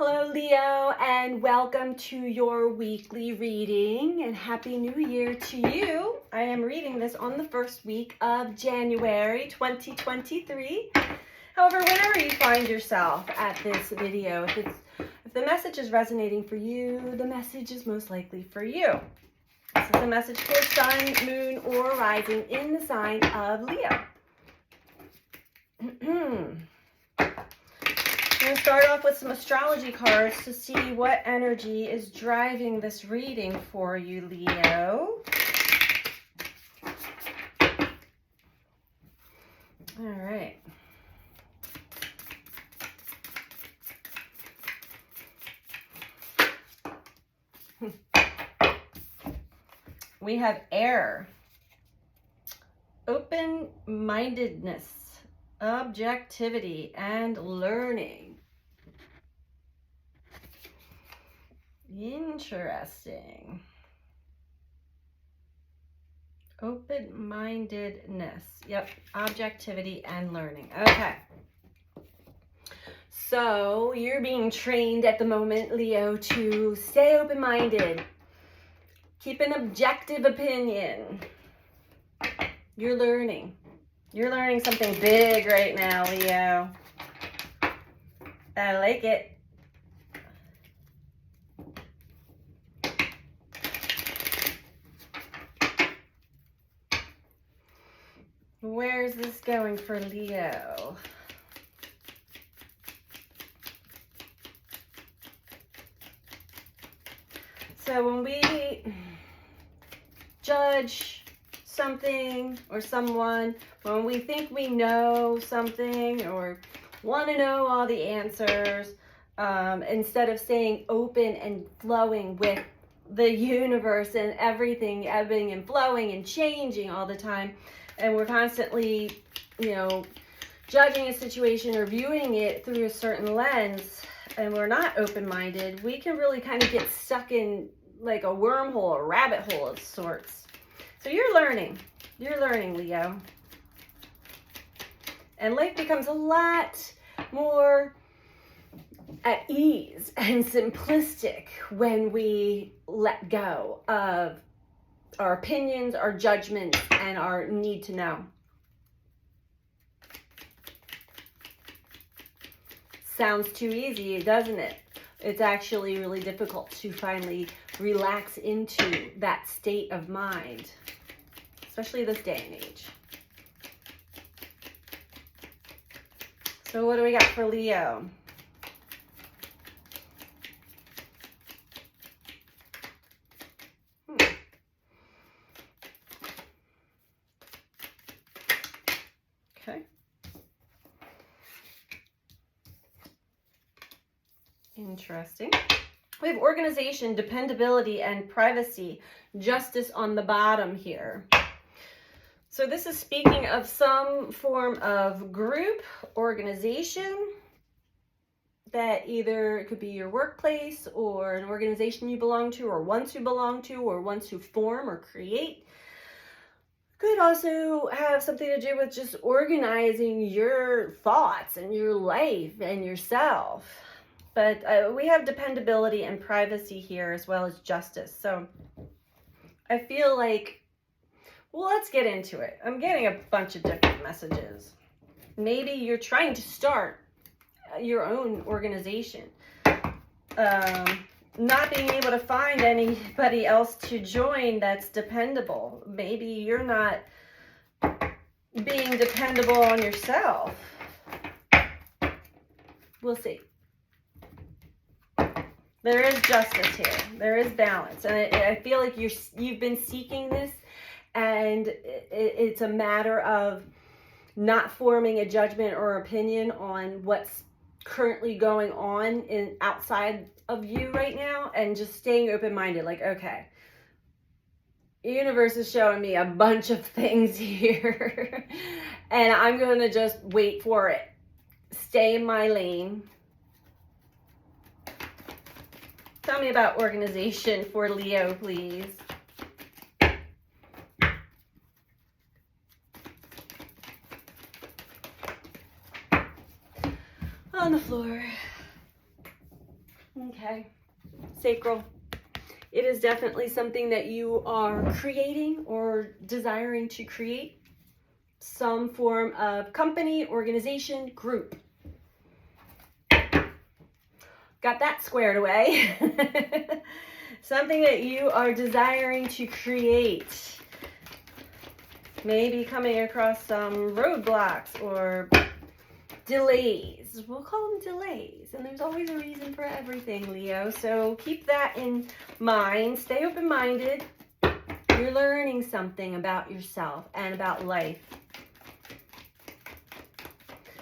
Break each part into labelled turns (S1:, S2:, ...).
S1: Hello, Leo, and welcome to your weekly reading, and Happy New Year to you. I am reading this on the first week of January 2023. However, whenever you find yourself at this video, if the message is resonating for you, the message is most likely for you. This is a message for Sun, Moon, or Rising in the sign of Leo. I'm going to start off with some astrology cards to see what energy is driving this reading for you, Leo. All right. We have air, open-mindedness, objectivity, and learning. Interesting. Open-mindedness. Yep. Objectivity and learning. Okay. So you're being trained at the moment, Leo, to stay open-minded. Keep an objective opinion. You're learning. You're learning something big right now, Leo. I like it. Where's this going for Leo? So when we judge something or someone, when we think we know something or want to know all the answers, instead of staying open and flowing with the universe and everything ebbing and flowing and changing all the time, and we're constantly, judging a situation or viewing it through a certain lens, and we're not open-minded, we can really kind of get stuck in like a wormhole, a rabbit hole of sorts. So you're learning, Leo. And life becomes a lot more at ease and simplistic when we let go of our opinions, our judgments, and our need to know. Sounds too easy, doesn't it? It's actually really difficult to finally relax into that state of mind, especially this day and age. So what do we got for Leo? Okay. Interesting. We have organization, dependability, and privacy. Justice on the bottom here. So this is speaking of some form of group, organization, that either it could be your workplace or an organization you belong to or want to belong to or want to form or create. Could also have something to do with just organizing your thoughts and your life and yourself. But we have dependability and privacy here as well as justice. So I feel like, well, let's get into it. I'm getting a bunch of different messages. Maybe you're trying to start your own organization. Not being able to find anybody else to join that's dependable. Maybe you're not being dependable on yourself. We'll see. There is justice here. There is balance. And I feel like you've been seeking this, and it's a matter of not forming a judgment or opinion on what's currently going on outside of you right now, and just staying open-minded. Like, okay, the universe is showing me a bunch of things here and I'm going to just wait for it. Stay in my lane. Tell me about organization for Leo, please. On the floor. Okay. Sacral. It is definitely something that you are creating or desiring to create. Some form of company, organization, group. Got that squared away. Something that you are desiring to create. Maybe coming across some roadblocks or delays. We'll call them delays. And there's always a reason for everything, Leo. So keep that in mind. Stay open-minded. You're learning something about yourself and about life.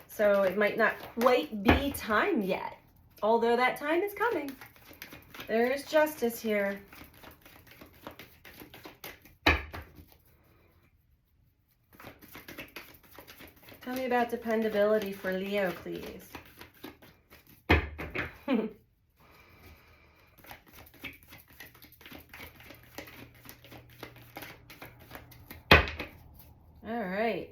S1: So it might not quite be time yet, although that time is coming. There is justice here. Tell me about dependability for Leo, please. All right.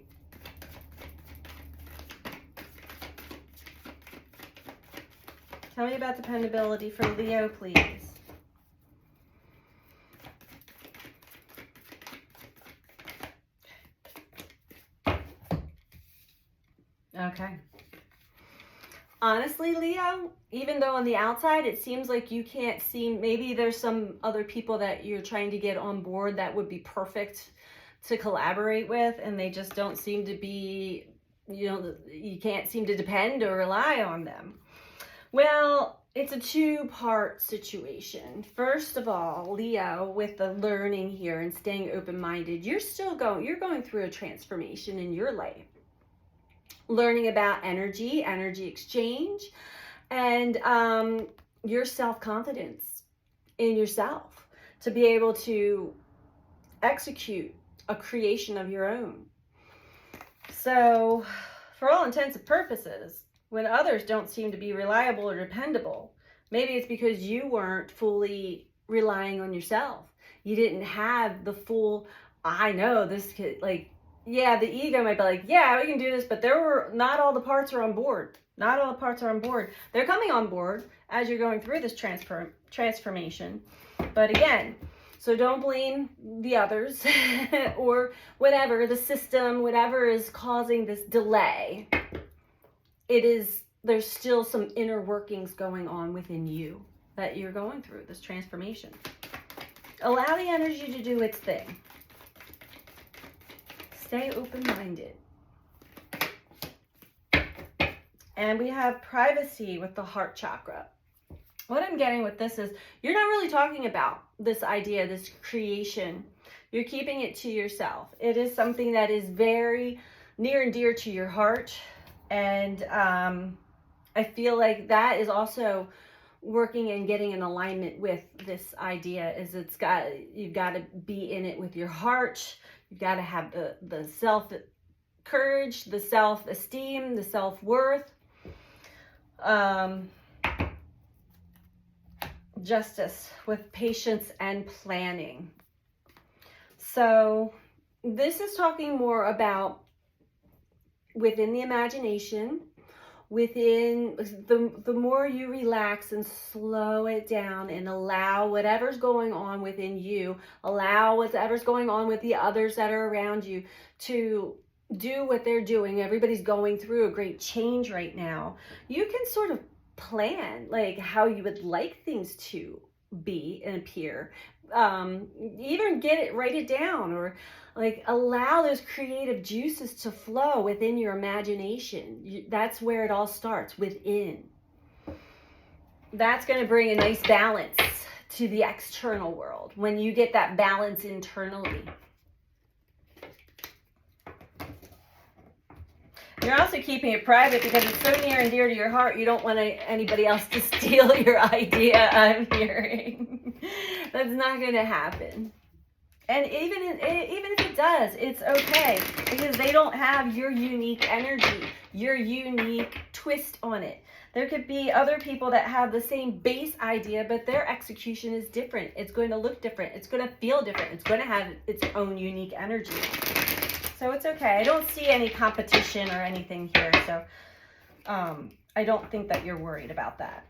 S1: Tell me about dependability for Leo, please. Okay. Honestly, Leo, even though on the outside it seems like you can't see, maybe there's some other people that you're trying to get on board that would be perfect to collaborate with, and they just don't seem to be, you can't seem to depend or rely on them. Well, it's a two-part situation. First of all, Leo, with the learning here and staying open-minded, you're going through a transformation in your life. Learning about energy exchange, and your self-confidence in yourself to be able to execute a creation of your own. So, for all intents and purposes, when others don't seem to be reliable or dependable, maybe it's because you weren't fully relying on yourself. You didn't have the full, I know this kid, like, yeah, the ego might be like, yeah, we can do this, but not all the parts are on board. Not all the parts are on board. They're coming on board as you're going through this transformation. But again, so don't blame the others or whatever, the system, whatever is causing this delay. There's still some inner workings going on within you that you're going through, this transformation. Allow the energy to do its thing. Stay open-minded. And we have privacy with the heart chakra. What I'm getting with this is you're not really talking about this idea, this creation. You're keeping it to yourself. It is something that is very near and dear to your heart. And I feel like that is also working and getting in alignment with this idea is you've got to be in it with your heart. You've got to have the self-courage, the self-esteem, the self-worth. Justice with patience and planning. So this is talking more about within the imagination, within the more you relax and slow it down and allow whatever's going on within you, allow whatever's going on with the others that are around you to do what they're doing. Everybody's going through a great change right now. You can sort of plan like how you would like things to be and appear. Even write it down, or like allow those creative juices to flow within your imagination. That's where it all starts, within. That's going to bring a nice balance to the external world when you get that balance internally. You're also keeping it private because it's so near and dear to your heart. You don't want anybody else to steal your idea, I'm hearing. That's not going to happen. And even if it does, it's okay, because they don't have your unique energy, your unique twist on it. There could be other people that have the same base idea, but their execution is different. It's going to look different. It's going to feel different. It's going to have its own unique energy. So it's okay. I don't see any competition or anything here. So I don't think that you're worried about that.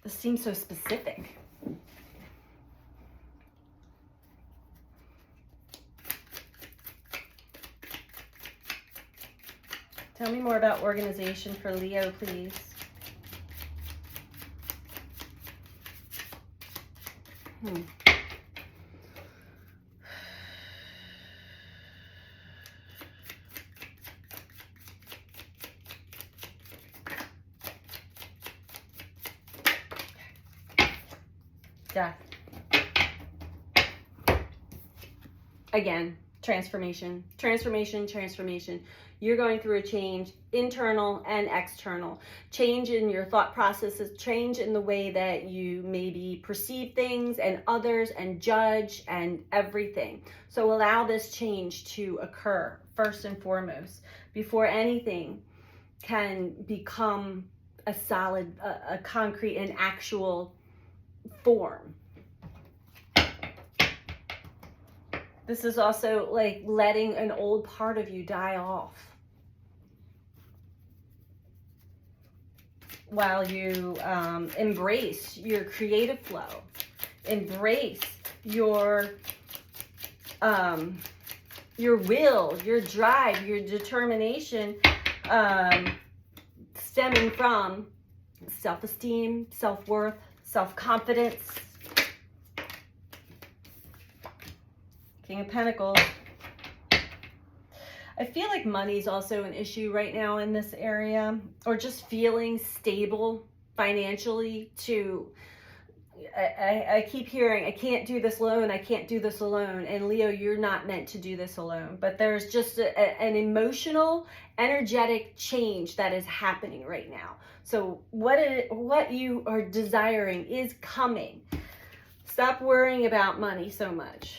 S1: This seems so specific. Tell me more about organization for Leo, please. Death. Again, transformation, transformation, transformation. You're going through a change, internal and external. Change in your thought processes, change in the way that you maybe perceive things and others and judge and everything. So allow this change to occur first and foremost before anything can become a solid, a concrete and actual form. This is also like letting an old part of you die off while you embrace your creative flow, embrace your will, your drive, your determination, stemming from self-esteem, self-worth, self-confidence. King of Pentacles. I feel like money's also an issue right now in this area, or just feeling stable financially to, I keep hearing, I can't do this alone, I can't do this alone. And Leo, you're not meant to do this alone. But there's just an emotional, energetic change that is happening right now. So what you are desiring is coming. Stop worrying about money so much.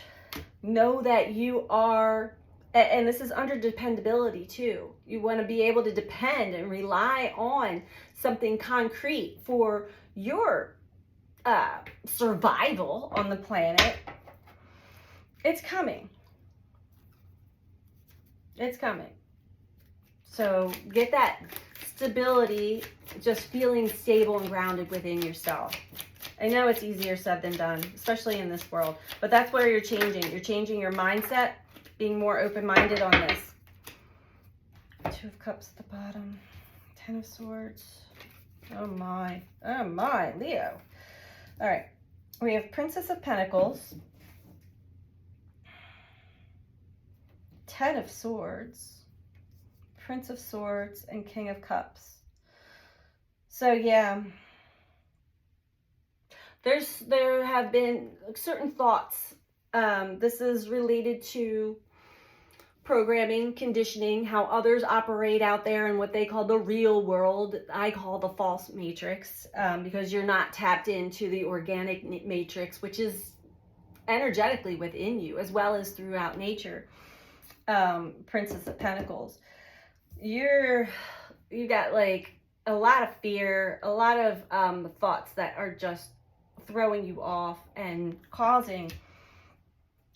S1: Know that you are, and this is under dependability too. You want to be able to depend and rely on something concrete for your survival on the planet. It's coming. It's coming. So get that stability, just feeling stable and grounded within yourself. I know it's easier said than done, especially in this world, but that's where you're changing. You're changing your mindset, being more open-minded on this. Two of Cups at the bottom, 10 of Swords. Oh my, Leo. All right, we have Princess of Pentacles, 10 of Swords, Prince of Swords, and King of Cups. So yeah, there have been certain thoughts. This is related to programming, conditioning, how others operate out there in what they call the real world. I call the false matrix, because you're not tapped into the organic matrix, which is energetically within you as well as throughout nature. Princess of Pentacles. You got like a lot of fear, a lot of thoughts that are just throwing you off and causing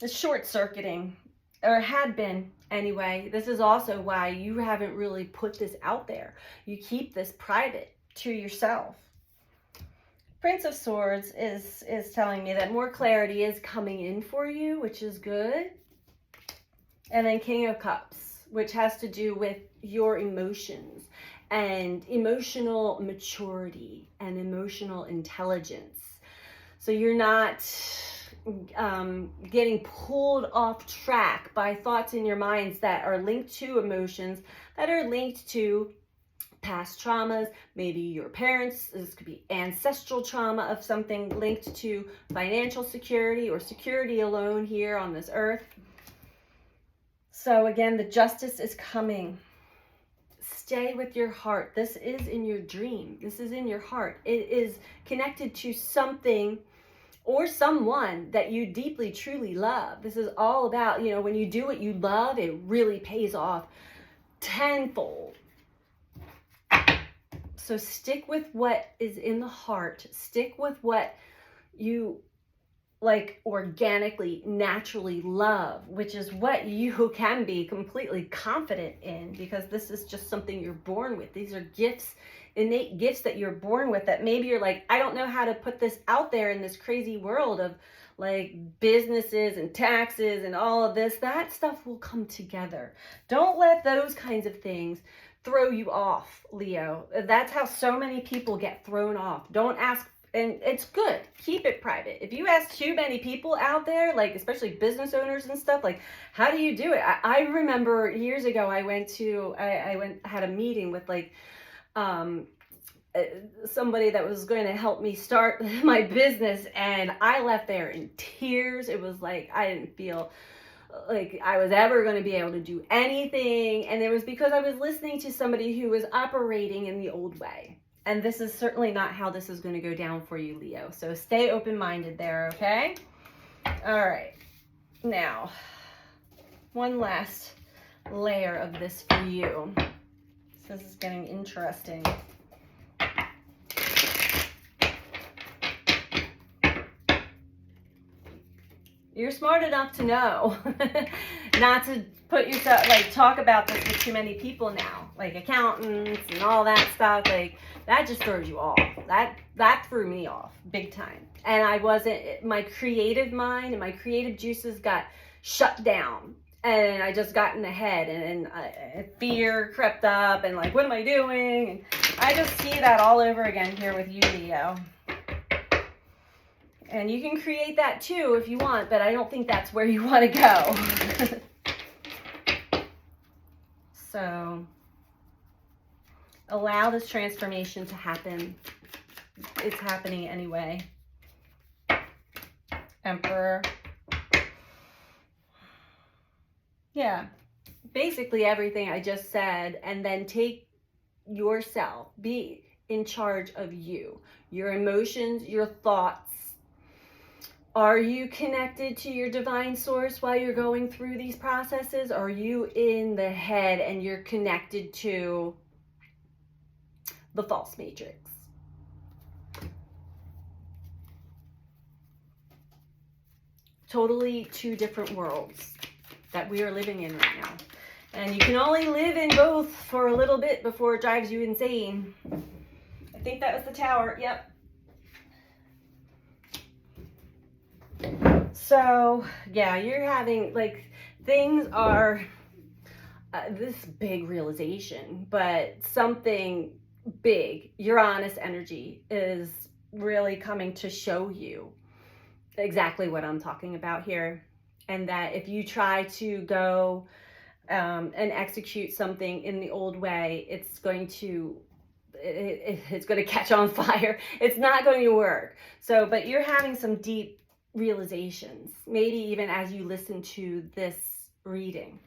S1: the short-circuiting, or had been anyway. This is also why you haven't really put this out there. You keep this private to yourself. Prince of Swords is telling me that more clarity is coming in for you, which is good. And then King of Cups, which has to do with your emotions and emotional maturity and emotional intelligence. So you're not getting pulled off track by thoughts in your minds that are linked to emotions, that are linked to past traumas, maybe your parents. This could be ancestral trauma of something linked to financial security or security alone here on this earth. So again, the justice is coming. Stay with your heart. This is in your dream. This is in your heart. It is connected to something or someone that you deeply, truly love. This is all about, you know, when you do what you love, it really pays off tenfold. So stick with what is in the heart. Stick with what you like organically, naturally love, which is what you can be completely confident in, because this is just something you're born with. These are gifts, innate gifts that you're born with, that maybe you're like, I don't know how to put this out there in this crazy world of like businesses and taxes and all of this. That stuff will come together. Don't let those kinds of things throw you off, Leo. That's how so many people get thrown off. Don't ask. And it's good. Keep it private. If you ask too many people out there, like especially business owners and stuff, like how do you do it? I remember years ago, I had a meeting with like somebody that was going to help me start my business, and I left there in tears. It was like I didn't feel like I was ever going to be able to do anything, and it was because I was listening to somebody who was operating in the old way. And this is certainly not how this is going to go down for you, Leo. So stay open-minded there, okay? All right. Now, one last layer of this for you. This is getting interesting. You're smart enough to know not to put yourself, like, talk about this with too many people now, like accountants and all that stuff. Like, that just throws you off. That threw me off big time. And I wasn't, my creative mind and my creative juices got shut down. And I just got in the head, and fear crept up, and like, what am I doing? And I just see that all over again here with you, Leo. And you can create that too if you want, but I don't think that's where you want to go. So allow this transformation to happen. It's happening anyway. Emperor. Yeah, basically everything I just said, and then take yourself, be in charge of you, your emotions, your thoughts. Are you connected to your divine source while you're going through these processes? Or are you in the head and you're connected to the false matrix? Totally two different worlds that we are living in right now. And you can only live in both for a little bit before it drives you insane. I think that was the tower. Yep. So, yeah, you're having, like, things are this big realization, but something big, Uranus energy, is really coming to show you exactly what I'm talking about here. And that if you try to go and execute something in the old way, it's going to catch on fire. It's not going to work. So, but you're having some deep realizations, maybe even as you listen to this reading.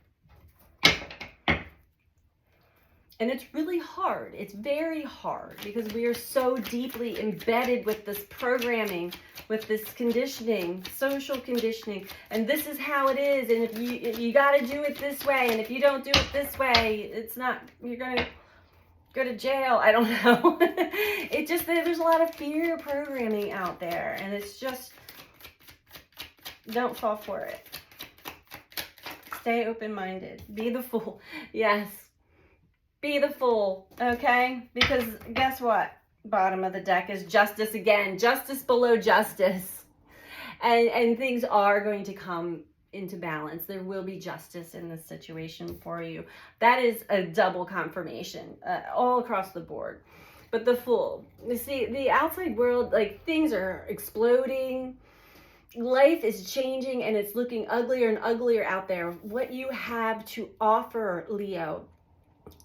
S1: And it's really hard. It's very hard because we are so deeply embedded with this programming, with this conditioning, social conditioning, and this is how it is. And if you got to do it this way, and if you don't do it this way, it's not, you're going to go to jail. I don't know. It just, there's a lot of fear programming out there, and it's just, don't fall for it. Stay open-minded. Be the fool. Yes. Be the fool, okay? Because guess what? Bottom of the deck is justice again. Justice below justice. And things are going to come into balance. There will be justice in this situation for you. That is a double confirmation all across the board. But the fool. You see, the outside world, like, things are exploding. Life is changing, and it's looking uglier and uglier out there. What you have to offer, Leo,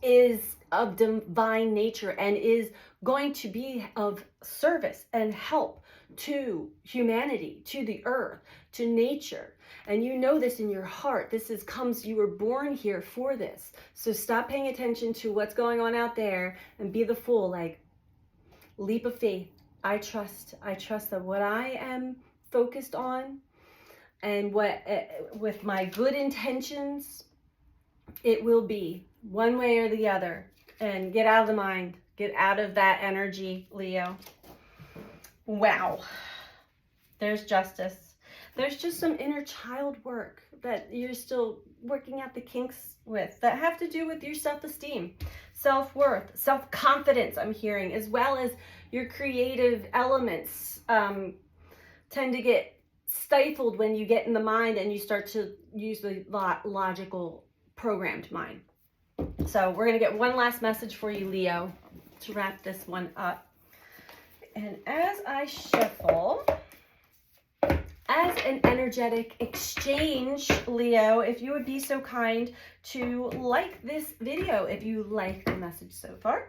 S1: is of divine nature and is going to be of service and help to humanity, to the earth, to nature. And you know this in your heart. You were born here for this. So stop paying attention to what's going on out there and be the fool. Like, leap of faith. I trust that what I am focused on and what with my good intentions, it will be one way or the other. And get out of the mind, get out of that energy, Leo. Wow, there's justice. There's just some inner child work that you're still working out the kinks with that have to do with your self-esteem, self-worth, self-confidence, I'm hearing, as well as your creative elements tend to get stifled when you get in the mind and you start to use the logical programmed mind. So we're going to get one last message for you, Leo, to wrap this one up. And as I shuffle, as an energetic exchange, Leo, if you would be so kind to like this video if you like the message so far.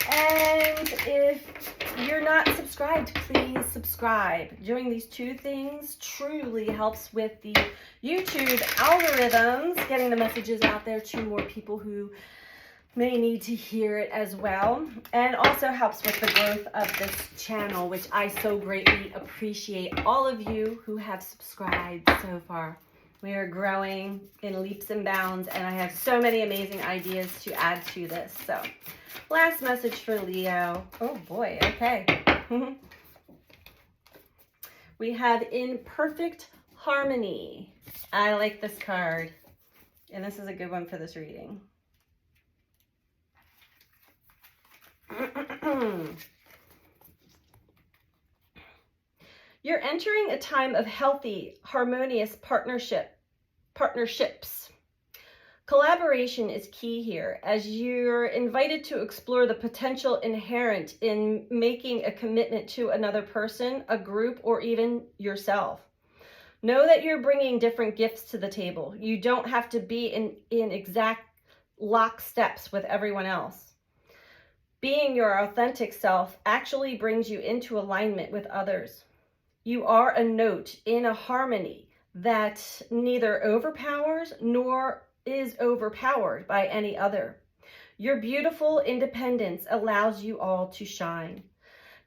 S1: And if you're not subscribed, please subscribe. Doing these two things truly helps with the YouTube algorithms, getting the messages out there to more people who may need to hear it as well, and also helps with the growth of this channel, which I so greatly appreciate all of you who have subscribed so far. We are growing in leaps and bounds, and I have so many amazing ideas to add to this. So last message for Leo. Oh boy, okay. We have in perfect harmony. I like this card, and this is a good one for this reading. You're entering a time of healthy, harmonious partnerships. Collaboration is key here, as you're invited to explore the potential inherent in making a commitment to another person, a group, or even yourself. Know that you're bringing different gifts to the table. You don't have to be in exact locksteps with everyone else. Being your authentic self actually brings you into alignment with others. You are a note in a harmony that neither overpowers nor is overpowered by any other. Your beautiful independence allows you all to shine.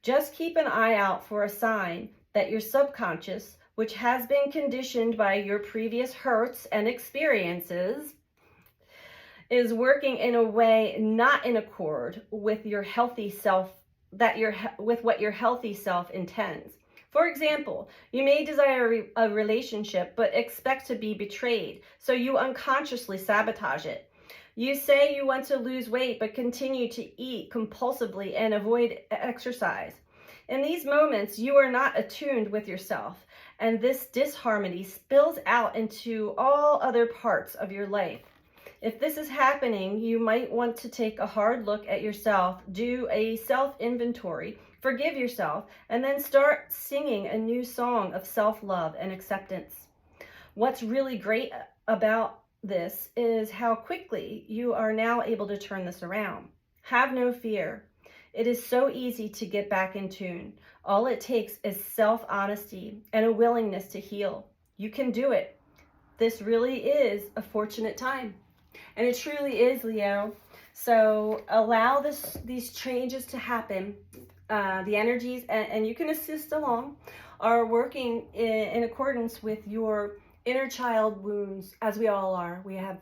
S1: Just keep an eye out for a sign that your subconscious, which has been conditioned by your previous hurts and experiences, is working in a way not in accord with your healthy self, with what your healthy self intends. For example, you may desire a relationship but expect to be betrayed, so you unconsciously sabotage it. You say you want to lose weight but continue to eat compulsively and avoid exercise. In these moments, you are not attuned with yourself, and this disharmony spills out into all other parts of your life. If this is happening, you might want to take a hard look at yourself, do a self-inventory, forgive yourself, and then start singing a new song of self-love and acceptance. What's really great about this is how quickly you are now able to turn this around. Have no fear. It is so easy to get back in tune. All it takes is self-honesty and a willingness to heal. You can do it. This really is a fortunate time. And it truly is, Leo. So allow these changes to happen. The energies, and you can assist along, are working in accordance with your inner child wounds, as we all are. We have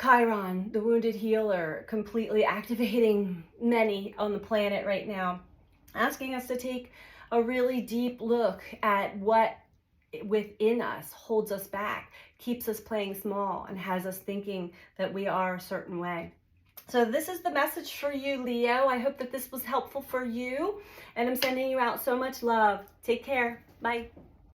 S1: Chiron, the wounded healer, completely activating many on the planet right now, asking us to take a really deep look at what within us holds us back, keeps us playing small, and has us thinking that we are a certain way. So this is the message for you, Leo. I hope that this was helpful for you, and I'm sending you out so much love. Take care. Bye.